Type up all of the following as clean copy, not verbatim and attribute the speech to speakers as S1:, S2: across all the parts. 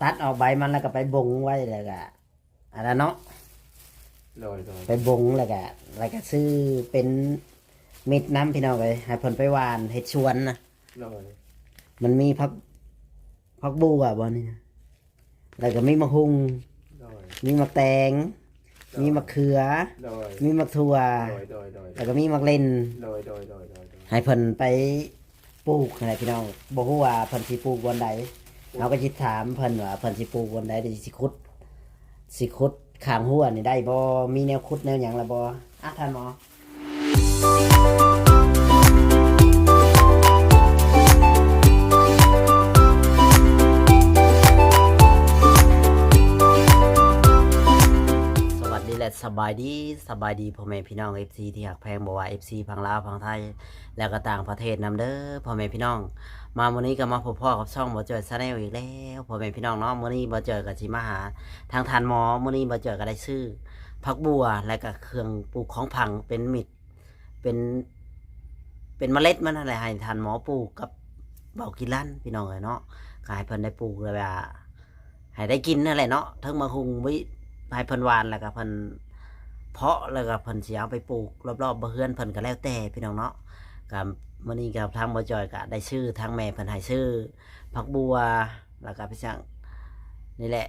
S1: ตัดออกใบมันแล้วก็ไปบงไว้แล้วก็อันนั้นเนาะไปบงแล้วก็ซื้อเป็นมิดน้ำพี่น้องเลยให้เพิ่นไปหวานเฮ็ดชวนนะมันมีพักบัวบ่นี่นะแล้วก็มีมะฮุงมีมะแตงมีมะเขือมีมะถั่วแล้วก็มีมะเล่นให้เพิ่นไปปลูกอะไรพี่น้องบ่ฮู้ว่าเพิ่นสิปลูกบนใดเราก็สิถามเพิ่นว่าเพิ่นสิปลูกบนใดสิขุดข้างหัวนี่ได้บ่มีแนวขุดแนวหยังล่ะบ่ท่านหมอสบายดีพ่อแม่พี่น้อง FC ที่หักแพงบอกว่า FC พังลาวพังไทยแล้วก็ต่างประเทศนำเด้อพ่อแม่พี่น้องมาวันนี้ก็มาพบพ่อกับช่องบ่เจอชาแนลอีกแล้วพ่อแม่พี่น้องเนาะมื้อนี้บ่เจอกับสิมาหาทางทานหมอมื้อนี้บ่เจอก็ได้ซื้อผักบัวและก็เครื่องปลูกของผังเป็นมิตรเป็นเมล็ดมันอะไรให้ทานหมอปลูกกับเบากินลั่นพี่น้องเนาะก็ให้เพิ่นได้ปลูกเลยว่าให้ได้กินนั่นแหละเนาะทั้งมะฮุงวิให้เพิ่นหวานแล้วก็เพิ่นเพาะแล้วก็เพิ่นสิเอาไปปลูกรอบๆบ่เฮือนเพิ่นก็แล้วแต่พี่น้องเนาะกับมื้อนี้กับทางบ่จอยก็ได้ชื่อทางแม่เพิ่นให้ชื่อผักบัวแล้วก็พี่ช่างนี่แหละ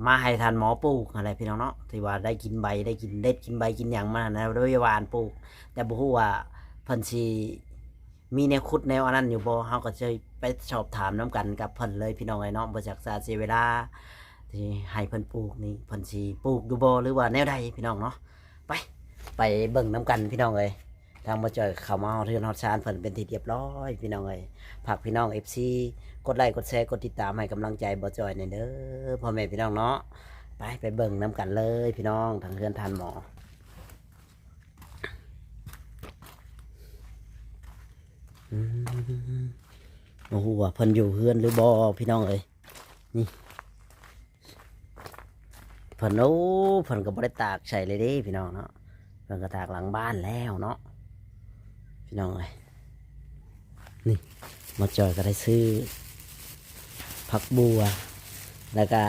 S1: มาให้ทานหมอปลูกอะไรพี่น้องเนาะที่ว่าได้กินใบได้กินเด็ดกินใบกินหยังมานะโดยหวานปลูกแต่บ่ฮู้ว่าเพิ่นสิมีแนวขุดแนวอันนั้นอยู่บ่เฮาก็จะไปสอบถามนํกันกับเพิ่นเลยพี่น้องเนาะบ่จักเสียเวลาที่ให้เพิ่นปลูกนี่เพิ่นสิปลูกอยู่บ่หรือว่าแนวใดพี่น้องเนาะไปเบิ่งน้ำกันพี่น้องเอ้ยทางบ่จอยเข้ามาเรือนฮอดชานเพิ่นเป็นที่เรียบร้อยพี่น้องเอ้ยฝากพี่น้อง FC กดไลค์กดแชร์กดติดตามให้กำลังใจบ่จอยหน่อยเด้อพ่อแม่พี่น้องเนาะไปเบิ่งน้ำกันเลยพี่น้องทางเรือนทานหมอโอ้โหเพิ่นอยู่เฮือนหรือบ่พี่น้องเอ้ยนี่เพิ่นก็บ่ได้ตากใส่เลยเด้พี่น้องเนาะเพิ่นก็ตากหลังบ้านแล้วเนาะพี่น้องเอ้ยนี่มาจอยก็ได้ซื้อผักบัวแล้วก็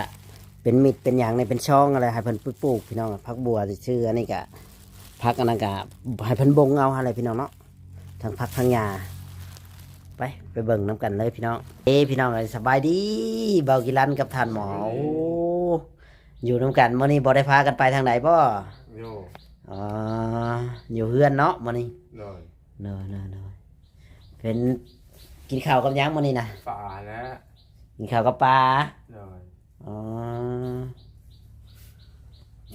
S1: เป็นมิดเป็นหยังในเป็นช่องอะไรให้เพิ่นปลูกพี่น้องผักบัวสิชื่ออันนี้ก็ผักอันนั้นก็ให้เพิ่นบงเอาอะไรพี่น้องเนาะทั้งผักทั้งหญ้าไปเบิ่งน้ำกันเลยพี่น้องพี่น้องสบายดีเบากิรันกับท่านหมออยู่น้ำกันมื้อนี้บ่ได้พากันไปทางไหนบ่อยู่อยู่เฮือนเนาะมื้อนี้เนยเป็นกินข้าวกับหยังมื้อนี้นะปลาแล้วกินข้าวกับปลา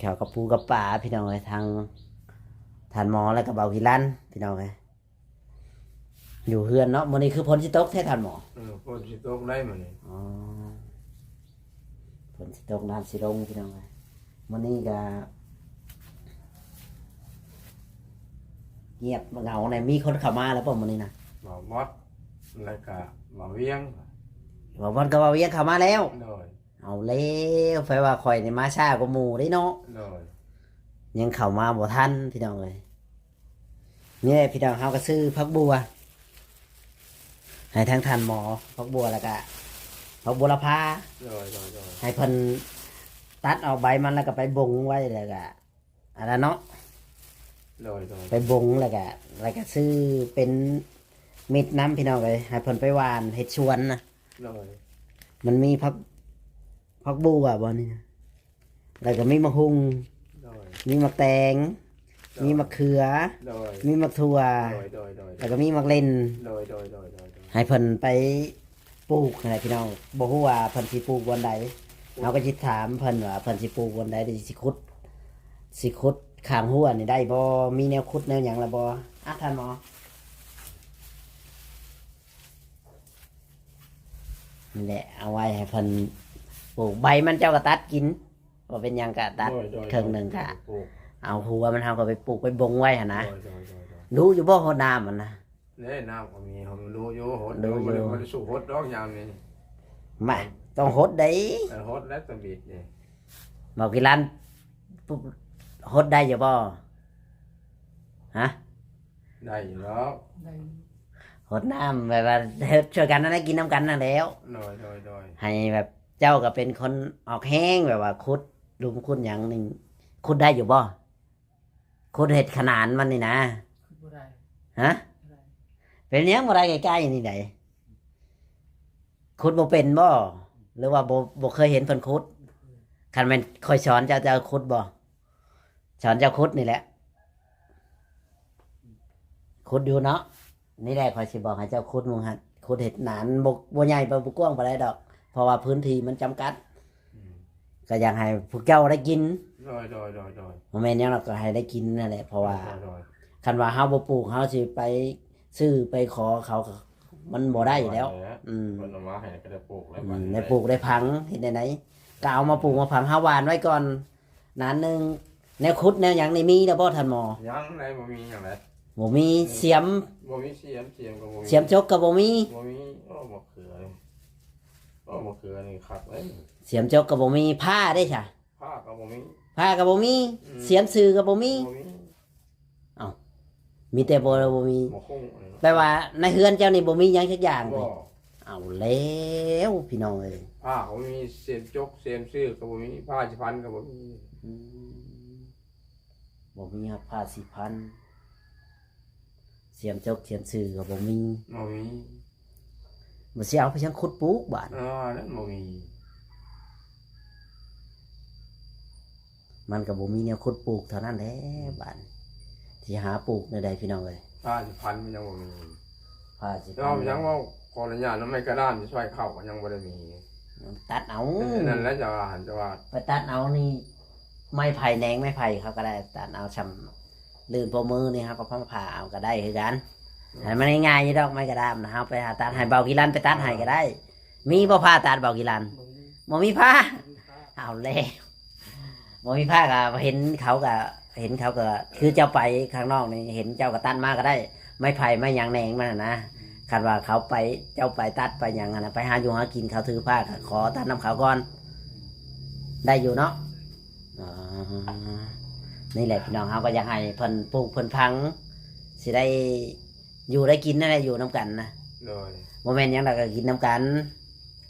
S1: ข้าวกับปูกับปลาพี่น้องทางท่านหมอแล้วก็เบากิรันพี่น้องอยู่เฮือนเนาะมื้อนี้คือฝนสิตกแท้ท่านหมอ
S2: ฝนสิตกได้มื้อนี้
S1: ฝนสิตกน้ำสิลงพี่น้องมื้อนี้ก็เงียบเหงาเนี่ยมีคนเข้ามาแล้วป่ะมื้อนี้นะ
S2: บ่มดแล้วก็บ่เวียง
S1: บ่มดก็บ่เวียงเข้ามาแล้วเอาแล้วไฟว่าข่อยนี่มาช้ากว่าหมู่ได้เนาะยังเข้ามาบ่ทันพี่น้องเอ้ยนี่พี่น้องเฮาก็ซื้อผักบัวให้ทางท่านหมอผักบัวแล้วก็ผักบัวละพาให้เพิ่นตัดออกใบมันแล้วก็ไปบงไว้แล้วก็อันนั้นเนาะไปบงแล้วก็ซื้อเป็นมิดน้ำพี่น้องเลยให้เพิ่นไปหวานเฮ็ดชวนนะมันมีผักบัวบ่นี่แล้วก็มีมะฮุงมีมะแตงมีมะเขือมีมะถั่วแล้วก็มีมะเล่นให้เพิ่นไปปลูกอะไรพี่น้องบ่ฮู้ว่าเพิ่นสิปลูกบนใดเราก็สิถามเพิ่นว่าเพิ่นสิปลูกบนใดสิขุดข้างหัวนี่ได้บ่มีแนวขุดแนวหยังล่ะบ่ท่านหมอนี่แหละเอาไว้ให้เพิ่นปลูกใบมันเจ้าก็ตัดกินบ่เป็นหยังก็ตัดครึ่งนึงก็เอาหัวมันเฮาก็ไปปลูกไปบงไว้หั่นนะรู้อยู่บ่ฮอดน้ำมันนะ
S2: นี่น้ำก็มีเฮารู้อยู่ฮดดูบ่ได้สู้ฮดดอกยามนี้
S1: ไม่ต้องฮดได้
S2: ฮดแล้วตะบิดนี่
S1: บ่กี่ล้านฮดได้อยู่บ่ฮะ
S2: ได้อยู่แล้ว
S1: ฮดน้ำแบบว่าช่วยกันนั่นกินน้ำกันนั่นแล้ว
S2: โดย
S1: ให้แบบ เจ้าก็เป็นคนออกแห้งแบบว่าขุดหลุมขุดอย่างหนึ่งขุดได้อยู่บ่ขุดเห็ดขนานมันนี่นะ
S3: บ่ได้
S1: ฮะ
S3: บ่ได้
S1: เป็นหยังบ่ได้ใกล้ๆนี่ไดขุดบ่เป็นบ่หรือว่าบ่เคยเห็นเพิ่นขุดคันแม่นคอยสอนเจ้าจะขุดบ่สอนเจ้าขุดนี่แหละขุดอยู่เนาะนี่แหละคอยสิบอกให้เจ้าขุดมึงฮะขุดเห็ดหนานบ่ใหญ่บ่กว้างปานใดดอก เพราะว่าพื้นที่มันจำกัด ก็อยากให้พวกเจ้าได้กิน
S2: โดย
S1: บ่แม่นหยังเราก็ให้ได้กินนั่นแหละเพราะว่า
S2: โดย
S1: คันว่าเฮาบ่ปลูกเฮาสิไปซื้อไปขอเขาก็มันบ่ได้อยู่แล้ว อืม
S2: มันเอามาให้ก็ได้ปลูกแล้ว
S1: ได้ปลูกได้พังเฮ็ดได้ไหนก็เอามาปลูกมาพังเฮาหว่านไว้ก่อนนานหนึงแนวขุดแนวหยังนี่มีแล้วบ่ท่านหมอ
S2: ยังไงบ่มีอย่างไร
S1: บ่มีเสียม
S2: บ่มีเสียมก็บ่มี
S1: เสียมจกก็บ่มี
S2: บ่มีมะเขือเลยมะเขือนี่ครับเอ้ย
S1: เสียมจกก็บ่มีผ้าได้จ้ะ
S2: ผ้าก็บ่มี
S1: ผ้าก็บ่มีเสียมซื้อก็บ่มี
S2: บ่มี
S1: มีแต่บ่มี
S2: บ่คง
S1: แปลว่าในเฮือนเจ้านี่บ่มีหยังสักอย่างเล
S2: บ่
S1: ยเอาแล้วพี่น้องเอ้ย
S2: ผ้าก็บ่มีเสียมจกเสียมซื้อก็บ่มีผ้าสิพันก็บ่มี
S1: บ่มีครับผ้าสีพันเสียมจกเสียมซื้อก็บ่มี
S2: บ่มี
S1: บ่สิเอาไปยังขุดปลูกบาด
S2: นั่นบ่มี
S1: มันก็บ่มีแนวขุดปลูกเท่านั้นแหละบาดที่หาปลูกในใดพี่น้องเอ้ย
S2: ผ้าสิพันมันยังบ่มี
S1: ผ้าสิ
S2: แล้วมันยังว่าขออนุญาตแล้วไม่กระด้านสิช่วยเข้าก็ยังบ่ได้มี
S1: ตัดเอา
S2: นั่นแหละจะว่าหันจะว่า
S1: ไปตัดเอานี่ไม้ไผ่แหนงไม้ไผ่เขาก็ได้ตัดเอาชำลื่นพอมือนี่ครับก็พาผ่าเอาก็ได้คือกันให้มันง่ายๆอยู่ดอกไม้กระดามนะเฮาไปหาตัดให้เบากีรันไปตัดให้ก็ได้ มีบ่ผ้าตัดเบากีรัน
S3: บ่มี
S1: บ่มีผ้า
S3: บ่มีผ้า
S1: เอาแล้วบ่มีผ้าก็เห็นเขาก็คือเจ้าไปข้างนอกนี่เห็นเจ้าก็ตัดมาก็ได้ ไม้ไผ่ไม้หยางแหนงมันน่ะนะคันว่าเขาไปเจ้าไปตัดไปหยังอะนะไปหาอยู่หากินเขาถือผ้าก็ขอตัดน้ำเขาก่อน ได้อยู่เนาะอ๋อนี่แหละพี่น้องเขาก็อยากให้เพิ่นปลูกเพิ่นพัง สิได้อยู่ได้กินนั่นแหละอยู่น้ำกันนะ
S2: โดย
S1: โมเมนต์ยังเราก็กินน้ำกัน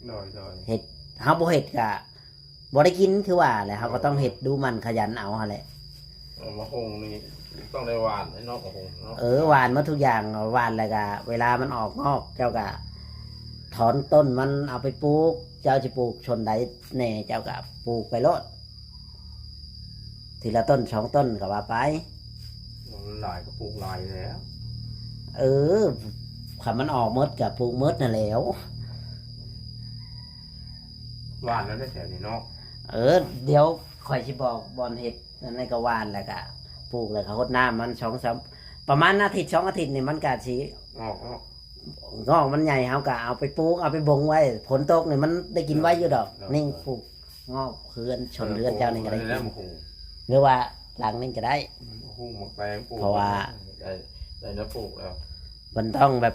S2: โดย
S1: เห็ดเฮาบ่เห็ดกะบ่ได้กินคือว่าแหละเฮาก็ต้องเห็ดดูมันขยันเอาหั่นแหละ
S2: มะฮงนี่ต้องได้หวานให้นอกมะฮงเนาะ
S1: หวานหมาทุกอย่างหวานแล้วก็เวลามันออกงอกเจ้าก็ถอนต้นมันเอาไปปลูก เจ้าจะปลูกชนใดแน่เจ้าก็ปลูกไปโลดทีละต้นสองต้นก็ว่าไป
S2: มันหลายก็ปลูกหลายแล้ว
S1: ขันมันออกมดกับปลูกมดนั่นแหล้ว
S2: หวานแล้วได้แถวนี้เนาะ
S1: เดี๋ยวคอยสิบอกบอลเห็ดนั่นในกหวานแล้วก็ปลูกแล้วก็รดน้ำมัน2-3ประมาณอาทิตย์2 อาทิตย์นี่มันก็สิ
S2: ออกเนาะ
S1: งอกมันใหญ่เฮาก็เอาไปปลูกเอาไปบงไว้ฝนตกนี่มันได้กินไว้อยู่ดอกนี่ปลูกงอกเฮือนชนเฮือนเจ้านี่ก็ได้กิ
S2: แล้ว
S1: น
S2: มะฮง
S1: หรือว่าหลังนี่ก็ได้
S2: มะฮงมะแตงปลูก
S1: เพราะว่า
S2: ได้แล้วปลูกแล้ว
S1: มันต้องแบบ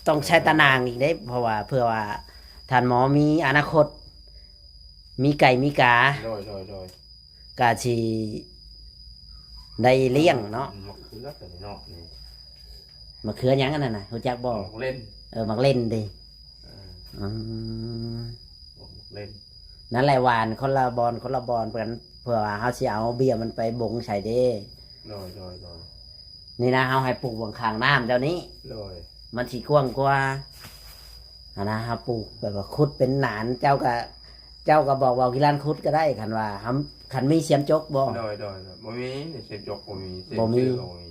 S1: ต้องใช้ตะนางอีกได้ เพราะว่าเพื่อว่าท่านหมอมีอนาคต มีไก่มีกา
S2: โดย
S1: กาชีได้เลี้ยงเนาะ
S2: มะเขือแต่เนาะนี่
S1: มะเขือหยังอันนั้นน่ะรู้จักบ่
S2: มะเล่น
S1: มักเล่นดิ
S2: เออ
S1: อืม
S2: มะเล่น
S1: นั่นแหละหวานคนละบอนกันเพื่อว่าเฮาสิเอาเบี้ยมันไปบงใส่เด้
S2: โดย
S1: นี่นะเฮาให้ปลูกบนข้างน้ำเจ้านี้
S2: โดย
S1: มันสิกว้างกว่าอันนะเฮาปลูกแบบว่าขุดเป็นหนานเจ้าก็บอกว่ากีฬานขุดก็ได้คันว่าคันมีเสียมจกบ่
S2: โดยบ่มีเสียบจกบ่มีเสีย
S1: บ่มี
S2: ซื้อก็บ่มี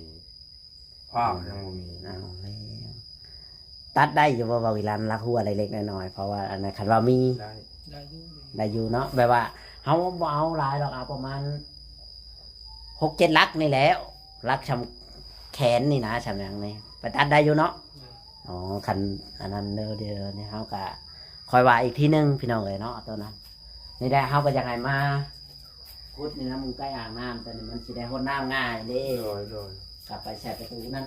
S2: ผ้ายังบ่มี
S1: เอาแล้วตัดได้อยู่บ่กีฬานลักหัวเล็กๆน้อยๆเพราะว่าอันนั้นคันว่ามี
S2: ได้
S3: ได้อยู่
S1: ได้อยู่เนาะแบบว่าเฮาบ่เอาหลายหรอกเอาประมาณ6-7 ลักนี่แหล้วลักชำแขนนี่นะชำอย่างนี้ไปตัดได้อยู่เนาะอ๋อคันอันนั้นเดี๋ยวนี่เฮาก็คอยว่าอีกทีนึงพี่น้องเอ้ยเนาะตัวนั้นนี่ได้เฮาก็อยากให้มาขุดนี่นะมึงใกล้อ่างน้ำแต่นี่มันสิได้รดน้ำง่ายเด้
S2: โดย
S1: กลับไปใช้ประตูนั่น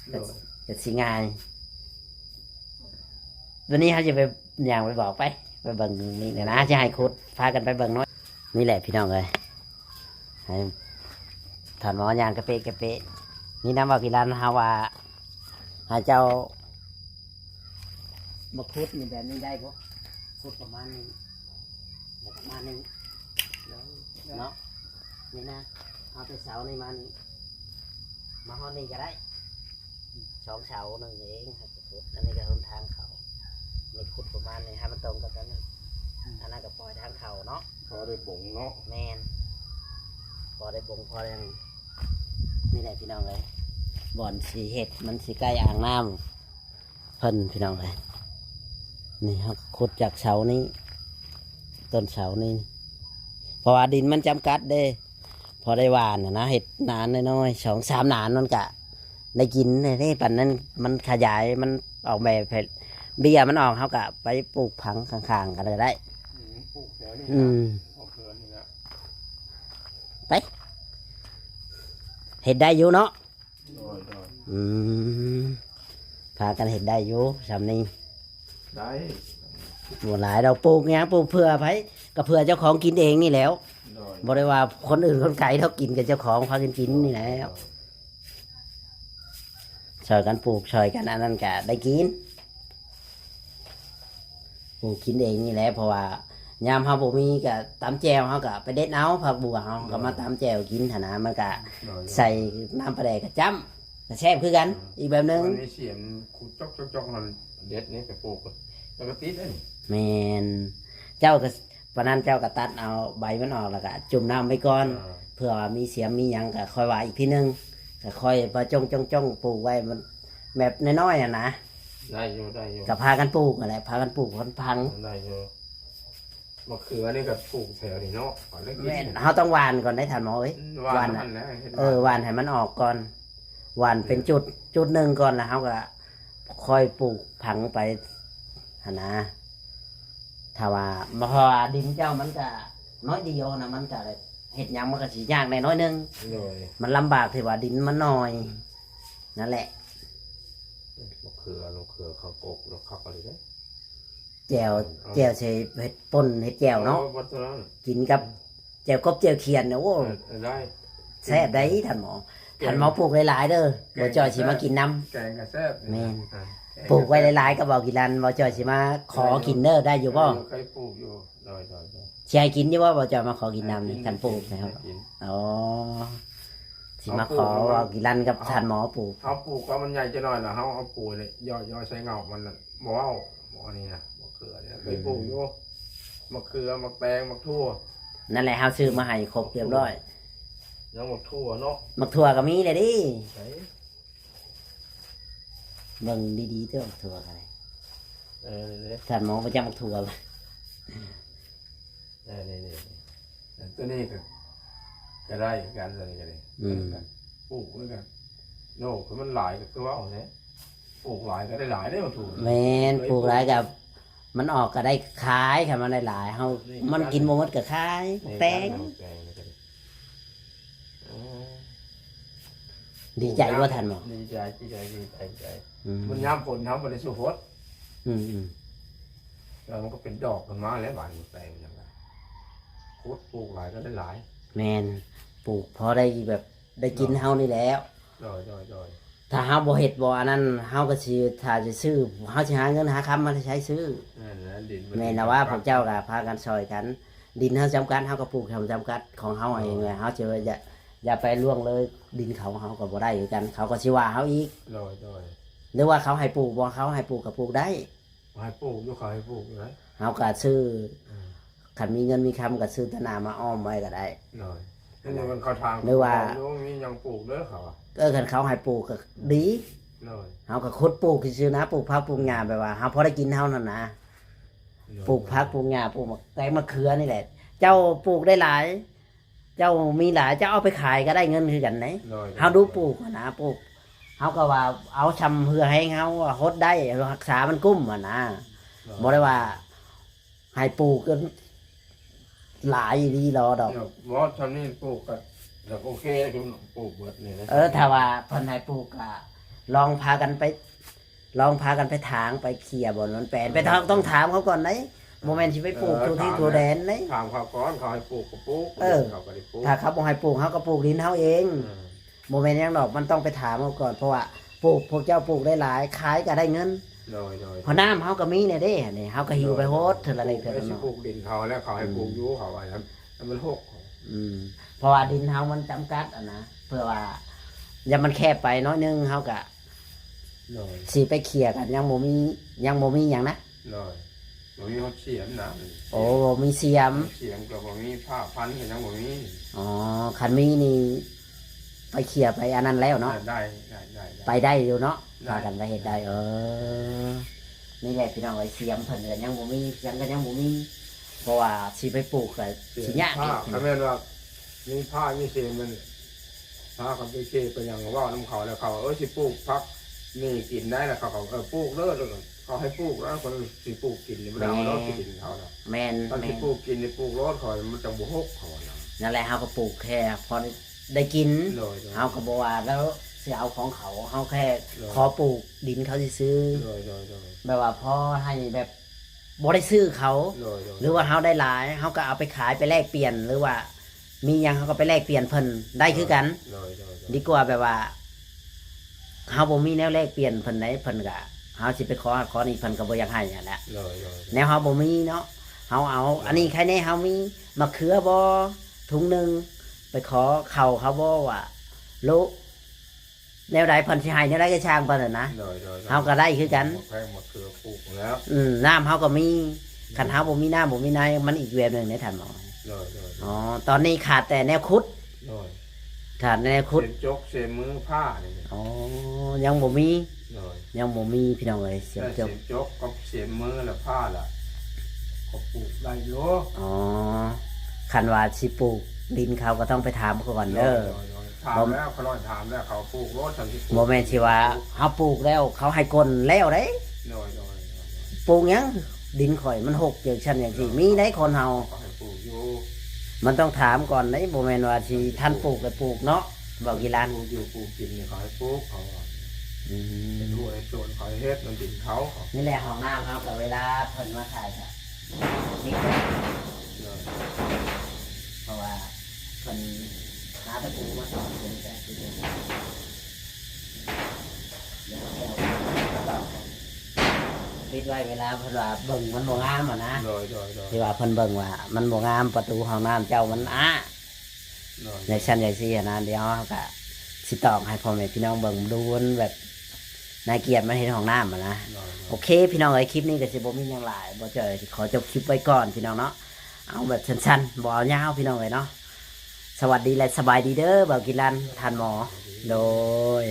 S2: โดย
S1: จะสิง่ายวันนี้เขาจะไปอย่างไปบอกไปเบิ่งนี่เดี๋ยวนะจะให้ขุดพากันไปเบิ่งน้อยนี่แหละพี่น้องเลยให้ถอนหมอย่างกระเปะนี่น้ำว่ากีรันฮาว่าให้เจ้า มาคุดนี่แบบนี้ได้บ่คุดประมาณนี้ประมาณนี้แล้วเนาะนี่นะเอาแต่เสานี่มาฮอดนี่ก็ได้2 เสาหนึ่งเองครับคุดอันนี้ก็หนทางเขานี่คุดประมาณนี้ให้มันตรงกับกันนะอันนั้นก็ปล่อยทางเขาเนาะ
S2: พอได้บ่งเนาะ
S1: แมนพอได้บ่งพอได้นี่แหละพี่น้องเลยบ่อนสีเห็ดมันสีใกล้อ่างน้ำเพิ่นพี่น้องเลยนี่เขาขุดจากเสานี้ต้นเสานี้เพราะว่าดินมันจำกัดเด้พอได้หวานนะเห็ดหนานน้อยๆ2-3 หนานมันกะได้กินได้ปันนั้นมันขยายมันออกแบบเบี้ยมันออกเขากะไปปลูกผังข้างๆกันเลยได้
S2: ปลูกแถวนี้
S1: อืม
S2: มะเขือนี่นะ
S1: เห็ดได้อยู่เนาะ
S2: โดย
S1: อืมพากันเห็ดได้อยู่สำนี้
S2: ได้
S1: หมดหลายเราปลูกเนี้ยปลูกเพื่อไผก็เพื่อเจ้าของกินเองนี่แหล้ว
S2: โดย
S1: บ่ได้ว่าคนอื่นคนไกลเขากินกับเจ้าของพากันกินนี่แหล้วช่วยกันปลูกช่วยกันอันนั้นก็ได้กินปลูกกินเองนี่แหละเพราะว่ายามเฮาบ่มีก็ตำแจ่วเฮาก็ไปเด็ดเอาผักบัวเฮาก็มาตำแจ่วกินหั่นนะมันก็ใส่น้ำปลาแดกก็จ้ำก็แซ่บคือกัน อีกแบบนึง
S2: มันมีเสียมขุดจอกมันเด็ดนี่ไปปลูกแล้วก็ติดเลย
S1: แมนเจ้าก็วันนั้นเจ้าก็ตัดเอาใบมันออกแล้วก็จุ่มน้ำไว้ก่อน เพื่อว่ามีเสียมมีหยังก็ค่อยว่าอีกทีนึงก็ค่อยมาจ้องปลูกไว้มันแบบน้อยๆอ่ะนะ
S2: ได้อยู่
S1: ก็พากันปลูกอะไรพากันปลูกคนพัง
S2: ได้อยู่มะเขือนี่ก็ปลูกแถวนี้เนาะเล็ก
S1: แม่นเขาต้องหวานก่อนได้ทันหมอเอ้ย
S2: หวาน
S1: น่ะ
S2: มันนะ
S1: หวานให้มันออกก่อนหวานเป็นจุดหนึ่งก่อนแล้วเขาก็ค่อยปลูกพังไปหนนะถ้าว่าพอดินเจ้ามันก็น้อยเดียวนะมันก็เห็ดหยังมันก็สิยากในน้อยหนึง
S2: โดย
S1: มันลำบากที่ว่าดินมันน้อย นั่นแหละ
S2: มะเขือเขาปลูกแล้วเขาก็เลยได้
S1: แจวใช้เห็ดป่นเห็ดแจวเนาะ
S2: วัดตอนนั้น
S1: กินกับแจวกบแจวเขียนเนี่ยโอ้
S2: ได้
S1: แซ่บได้ท่านหมอท่านหมอปลูกหลายๆเด้อบ่จอยสิมากินน้
S2: แกงกระแซ่บ
S1: ำปลูกไว้หลายๆก็บอกกินรันบ่จอยสิมาขอกินเด้อได้อยู่บ่
S2: เคยปลูกอยู่โดย
S1: สิให้กินอยู่บ่บ่จอยมาขอกินน้ำนี่ท่านปลูกนะครับอ๋อสิมาขอว่ากินรันกับท่านหมอปลูก
S2: เขาปลูกก็มันใหญ่จะหน่อยนะเขาเอาปลูกเลยย่อยใช้เงามันหมอเอาหมอนี่นะมะเขือเนี่ยเคยปลูกอยู่มะเขือมะแตงมะทั่ว
S1: นั่นแหละเฮาซื้อมาให้ครบเรียบร้อย
S2: ยังมะทั่วเนาะ
S1: มักถั่วก็มีเลยดิ
S2: ไหน
S1: เบิ่งดีๆเด้อมักถั่วก็ได้
S2: เนี่ย
S1: ท่านหมอประจำมักถั่วเลย
S2: ตัวนี้ก็ได้กันอะไรกันเลยปลูกด้วยกันโน่คือมันหลายก็คือว่าเอาเนี่ยปลูกหลายก็ได้หลายได้มาถูก
S1: แม่นปลูกหลายกับมันออกก็ได้ขายค่ะมันได้หลายเฮามันกินบ่หมดก็ขายแตงดีใจว่าท่านหมอ
S2: ดีใจ
S1: อืม
S2: มันย้ำฝนทำบริสุทธิ์
S1: อืม
S2: แล้วมันก็เป็นดอกกันมาแล้วบานแตงอย่างไรโคตรปลูกหลายก็ได้หลาย
S1: แม่นปลูกพอได้แบบได้กินเฮานี่แล้ว
S2: ดอย
S1: ถ้าเฮาบ่เฮ็ดบ่อันนั้นเฮาก็สิถ้าจะซื้อเฮาสิหาเงินหาคำมาใช้ซื้อ
S2: นั่นนะดิน
S1: แม่นนะว่าพวกเจ้าก็พากันซอยกัน ดินเฮาจำกัดเฮาก็ปลูกทำจำกัดของเฮาเองไงเฮาจะอย่าไปล่วงเลยดินเขาก็บ่ได้คือกัน เขาก็สิว่าเฮาอีก
S2: ดอย
S1: หรือว่าเขาให้ปลูกบ่เขาให้ปลูกก็ปลูกได้
S2: ให้ปลูกยกเขาให้ปลูกเลย
S1: เฮาก็ซื้อคันมีเงินมีคำก็ซื้อตะนามาอ้อมไว้ก็ได้
S2: ดอยนี่มันเขาทาง
S1: หรือว่า
S2: มียังปลูกเด้อเขา
S1: คันเขาให้ปลูกก็ดี
S2: ดอย
S1: เฮาก็ขุดปลูกซื่อๆนะปลูกผักปลูกหญ้าแบบว่าเฮาพอได้กินเฮานั่นนะปลูกผักปลูกหญ้าปลูกแตงมะเขือนี่แหละ เจ้าปลูกได้หลาย เจ้ามีหลายเจ้าเอาไปขายก็ได้เงินคือกันไหนเฮาดูปลูกนะปลูกเฮาก็ว่าเอาชำเพื่อให้เฮาฮดได้รักษามันกุ้มนะบ่ได้ว่าให้ปลูกกันหลายดีรอดอก
S2: ว่าทำนี่ปลูกกันแล้วโอเคคือปลูกเบิดนี่นะ
S1: ถ้าว่าเพิ่นให้ปลูกก็ลองพากันไปถางไปเคลียร์บ่มันแปลนไปต้องถามเขาก่อนไหนโมเมนต์สิไปปลูกทุกที่ทั่วแดนไหน
S2: ถามเขาก่อนเขาให้ปลูกก็ปลูกเขาก็ได้ปลูก
S1: ถ้าเขาบ่ให้ปลูกเขาก็ปลูกดินเขาเองโมเมนต์ยังดอกมันต้องไปถามเขาก่อนเพราะว่าปลูกพวกเจ้าปลูกได้หลายขายก็ได้เงิน
S2: โดย
S1: พอน้ำเฮาก็มีเนี่ยเด้นี่เฮาก็หิวไปโฮดเท่าไรเท่า
S2: ไม่
S1: นั้น
S2: ใช่
S1: เนาะ
S2: ปลูกดินเขาแล้วเขาให้ปลูกยูเขาไว้แล้วมันหก
S1: เพราะว่าดินเฮามันจำกัดอ่ะนะเพื่อว่าอย่ามันแคบไปน้อยนึงเฮาก็
S2: เลย
S1: สิไปเคลียร์กันยังบ่มีหยังนะ
S2: เลยบ่มีเขาเสียมนะ
S1: โอ้บ่มีเสียม
S2: เสียมก็บ่มีผ้าพันก็ยังบ่มี
S1: อ๋อคันมีนี่ไปเคลียร์ไปอันนั้นแล้วเนาะ
S2: ได้
S1: ไปได้อยู่เนาะ
S2: ได้
S1: พากันไปเฮ็ดได้นี่แหละพี่น้องไอ้เสียมเพิ่นก็ยังบ่มียังก็ยังบ่มีเพราะว่าสิไปปลูกก็สิยาก
S2: ผ้า
S1: อีก
S2: เขาแม่นว่ามีผ้ามีเสียมมันผ้ากับไปเชไปยังว่าน้ำเขาแล้วเขาสิปลูกพักนี่กินได้แล้วเขาปลูกเลิศเลยเขาให้ปลูกแล้วคนสิปลูกกินนี่มันเอาแล้วกินเขาเนาะ
S1: แม่น
S2: ตอน
S1: แม่
S2: ที่
S1: น
S2: ปลูกกินนี่ปลูกรถเขามันจะบ่หกเขาเนาะ
S1: นั่นแหละเฮาก็ปลูกแค่พอได้กิน
S2: เลย
S1: เฮาก็บ่ว่าแล้วสิเอาของเขาเฮาแค่
S2: เลย
S1: ขอปลูกดินเขาสิซื้อ
S2: เลย
S1: แบบว่าพอให้แบบบ่ได้ซื้อเขา
S2: เลย
S1: หรือว่าเฮาได้หลายเฮาก็เอาไปขายไปแลกเปลี่ยนหรือว่า มีหยังเฮาก็ไปแลกเปลี่ยนเพิ่นได้คือกัน
S2: เลย
S1: ดีกว่าแบบว่าเฮาบ่มีแนวแลกเปลี่ยนเพิ่นได้เพิ่นก็เฮาสิไปขอนี่เพิ่นก็บ่อยากให้นั่นแหละ
S2: เลย
S1: แนวเฮาบ่มีเนาะเฮาเอา อันนี้ใครแน่เฮามีมะเขือบ่ถุงหนึงไปขอเข้าเขาบ่ว่าลูกแนวใดเพิ่นสิให้แนวใดก็ช่างเพิ่นน่ะนะ
S2: เลย
S1: เฮาก็ได้คือกัน
S2: แพงหมดคือปลูกแล้ว
S1: น้ำเฮาก็มีคันเฮาบ่มีน้ำบ่มีนายมันอีกแบบหนึงได้ท่านหมอ
S2: เลย
S1: อ๋อตอนนี้ขาดแต่แนวคุด
S2: เลย
S1: ขาดแนวคุด
S2: เสียจกเสียมือผ้านี่
S1: อ๋อยังบ่มี
S2: เลย
S1: ยังบ่มีพี่น้องเอ้ยเสียง
S2: ได้
S1: จ
S2: เสีย
S1: บ
S2: จกกับเสียมือแล้วผ้าล่ะเขาปลูกได้เยอะ
S1: อ๋อคันว่าสิปลูกดินเขาก็ต้องไปถามเขาก่อนเด้อ
S2: ถามแล้วเขาลอยถามแล้วเขาปลูกรถทางที่
S1: บ่แม่นสิว่าเฮาปลูกแล้วเขาให้กลนแล้วเด้
S2: เลย
S1: ปลูกหยังดินข่อยมันหกอย่างฉันอย่างที่มีได้คนเฮา
S2: เขาให้ปลูกอยู่
S1: มันต้องถามก่อนได้บ่แม่นว่าสิท่านปลูกก็ปลูกเนาะบอกกี่ล้าน
S2: ปลูกอยู่ปลูกกินเนี่ยเขาให้ปลูกเขา
S1: อืม
S2: ดูไอ้โจรเขาเฮ็ดมันดินเขา
S1: นี่แหละห้องน้ำเฮาก็เวลาเพิ่นมาถ่ายก็นี่
S2: เลย
S1: เพราะว่าเพิ่นหาตะปูมาสอนเพิ่นก็สิเดี๋ยวเอาปิดไว้เวลาเพิ่นว่าเบิ่งมันบ่งามอ่ะนะ
S2: เลย
S1: ที่ว่าเพิ่นเบิ่งว่ามันบ่งามประตูห้องน้ำเจ้ามันในชั้นใหญ่ซี่อะนะเดี๋ยวเขาก็สิตอกให้พ่อแม่พี่น้องเบิ่งดูมันแบบน่าเกลียดมันเห็นห้องน้ำอะนะโอเคพี่น้องเอ้ยคลิปนี้ก็สิบ่มีหยังหลายบ่เจอขอจบคลิปไว้ก่อนพี่น้องเนาะเอาแบบสั้นๆบ่เอายาวพี่น้องเอ้ยเนาะสวัสดีและสบายดีเด้อบ่าวกินรันทานหมอโดย